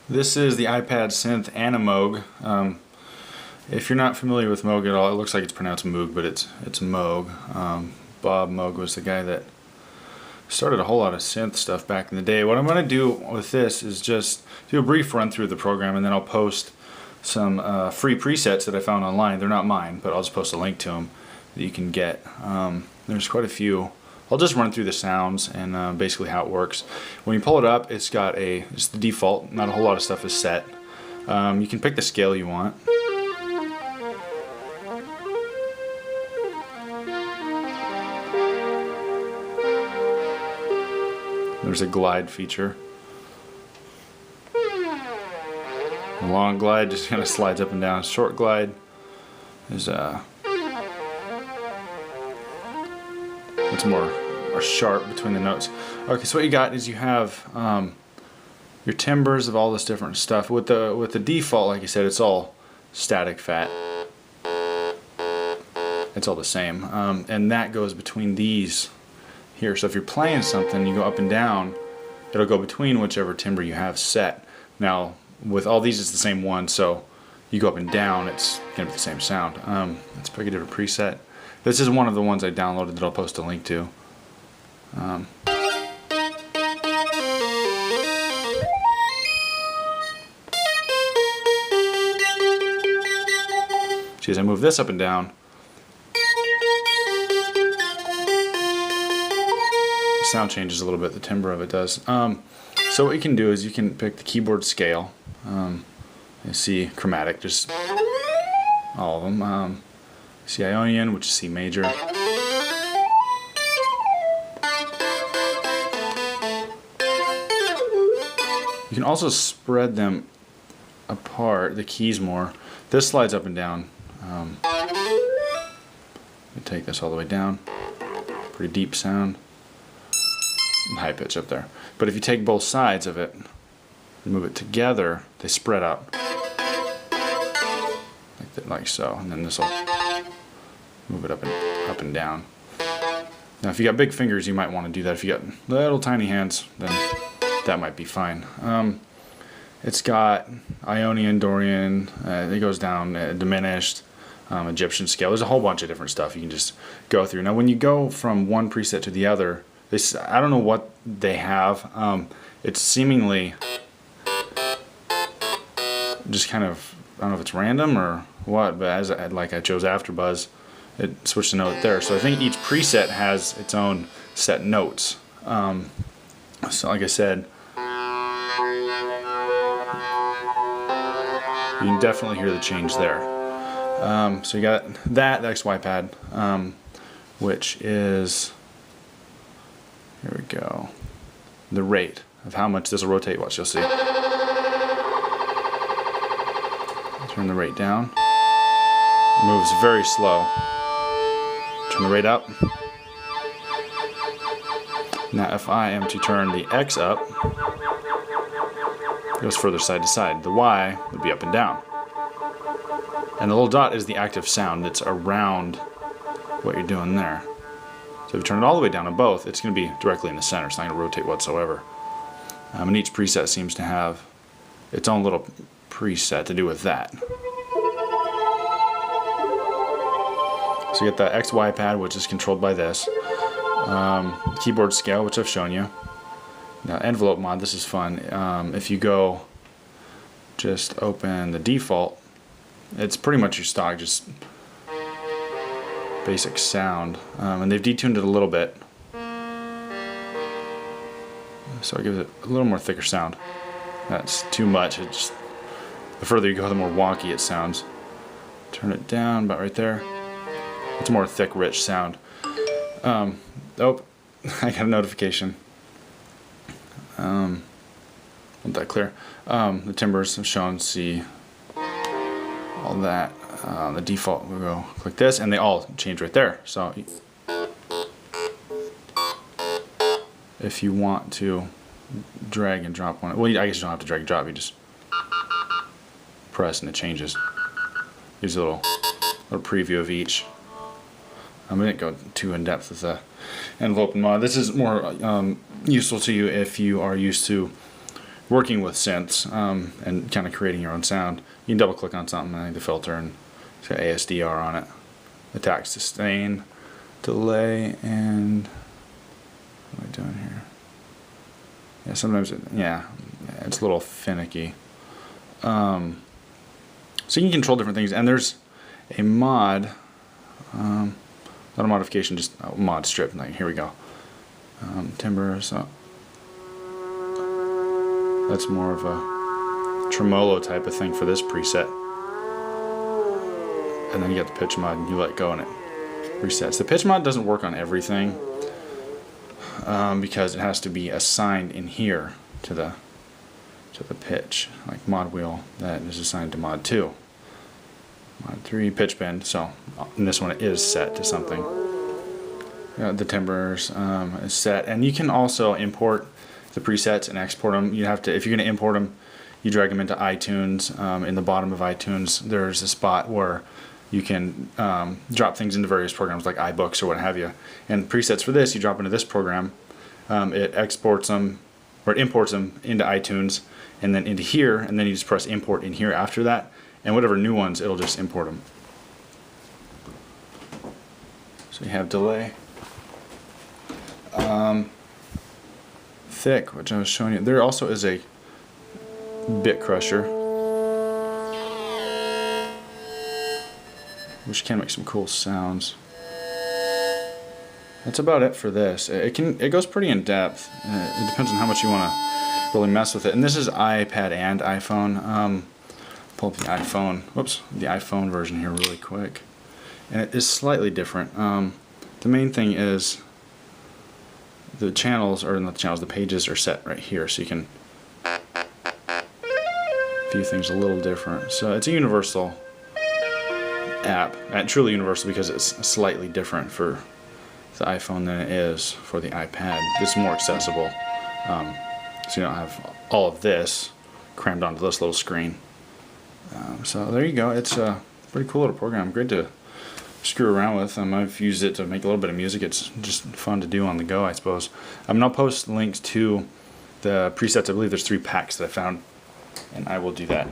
This is the iPad synth Animoog. If you're not familiar with Moog at all, it looks like it's pronounced Moog, but it's Moog. Bob Moog was the guy that started a whole lot of synth stuff back in the day. What I'm going to do with this is just do a brief run through the program, and then I'll post some free presets that I found online. They're not mine, but I'll just post a link to them that you can get. There's quite a few. I'll just run through the sounds and basically how it works. When you pull it up, it's the default. Not a whole lot of stuff is set. You can pick the scale you want. There's a glide feature. A long glide just kind of slides up and down. Short glide is it's more sharp between the notes. Okay, so what you got is you have your timbres of all this different stuff. With the default, like I said, it's all static fat. It's all the same, and that goes between these here. So if you're playing something, you go up and down, it'll go between whichever timbre you have set. Now with all these, it's the same one, so you go up and down, it's gonna be the same sound. Let's pick a different preset. This is one of the ones I downloaded that I'll post a link to. See, as I move this up and down, the sound changes a little bit, the timbre of it does. So what you can do is you can pick the keyboard scale. You see chromatic, just all of them. C Ionian, which is C major. You can also spread them apart, the keys more. This slides up and down. Let me take this all the way down. Pretty deep sound. And high pitch up there. But if you take both sides of it and move it together, they spread out. Like so. And then this will move it up and down. Now if you got big fingers, you might want to do that. If you got little tiny hands, then that might be fine. It's got Ionian, Dorian, it goes down, diminished, Egyptian scale. There's a whole bunch of different stuff you can just go through. Now when you go from one preset to the other, I don't know what they have. It's seemingly just kind of, I don't know if it's random or what, but as I chose Afterbuzz, it switched the note there. So I think each preset has its own set notes. So like I said, you can definitely hear the change there. So you got the XY pad, which is, here we go, the rate of how much this will rotate. Watch, you'll see. Turn the rate down. Moves very slow. Turn the rate up. Now if I am to turn the X up, it goes further side to side. The Y would be up and down. And the little dot is the active sound that's around what you're doing there. So if you turn it all the way down on both, it's going to be directly in the center. It's not going to rotate whatsoever. And each preset seems to have its own little preset to do with that. So you get the XY pad, which is controlled by this. Keyboard scale, which I've shown you. Now envelope mod, this is fun. If you go just open the default, it's pretty much your stock, just basic sound. And they've detuned it a little bit. So it gives it a little more thicker sound. That's too much. The further you go, the more wonky it sounds. Turn it down about right there. It's a more thick, rich sound. Oh, I got a notification. Want that clear. The timbres have shown, see all that. The default, we'll go click this, and they all change right there. So if you want to drag and drop one, well, I guess you don't have to drag and drop. You just press and it changes. Gives you a little preview of each. I didn't go too in depth with the envelope mod. This is more useful to you if you are used to working with synths and kind of creating your own sound, you can double click on something, like the filter, and it's got ASDR on it. Attack, sustain, delay, and what am I doing here? Yeah, sometimes it's a little finicky. So you can control different things, and there's a mod, not a modification, just a mod strip. Like, here we go. Timbre, so that's more of a tremolo type of thing for this preset. And then you got the pitch mod, and you let go and it resets. The pitch mod doesn't work on everything because it has to be assigned in here to the pitch. Like mod wheel, that is assigned to mod 2. Mod 3, pitch bend, so in this one it is set to something. The timbres is set, and you can also import the presets and export them. You have to, if you're going to import them, you drag them into iTunes. In the bottom of iTunes, there's a spot where you can drop things into various programs like iBooks or what have you. And presets for this, you drop into this program. It exports them, or it imports them into iTunes, and then into here, and then you just press import in here after that, and whatever new ones, it'll just import them. So you have delay. Thick, which I was showing you. There also is a bit crusher, which can make some cool sounds. That's about it for this. It goes pretty in depth. It depends on how much you want to really mess with it. And this is iPad and iPhone. Pull up the iPhone. Whoops, the iPhone version here really quick, and it is slightly different. The main thing is the channels, or not the channels, the pages are set right here, so you can view things a little different. So it's a universal app, and truly universal because it's slightly different for the iPhone than it is for the iPad. This is more accessible, so you don't have all of this crammed onto this little screen. So there you go. It's a pretty cool little program. Great to screw around with. I've used it to make a little bit of music. It's just fun to do on the go, I suppose. And I'll post links to the presets. I believe there's 3 packs that I found, and I will do that.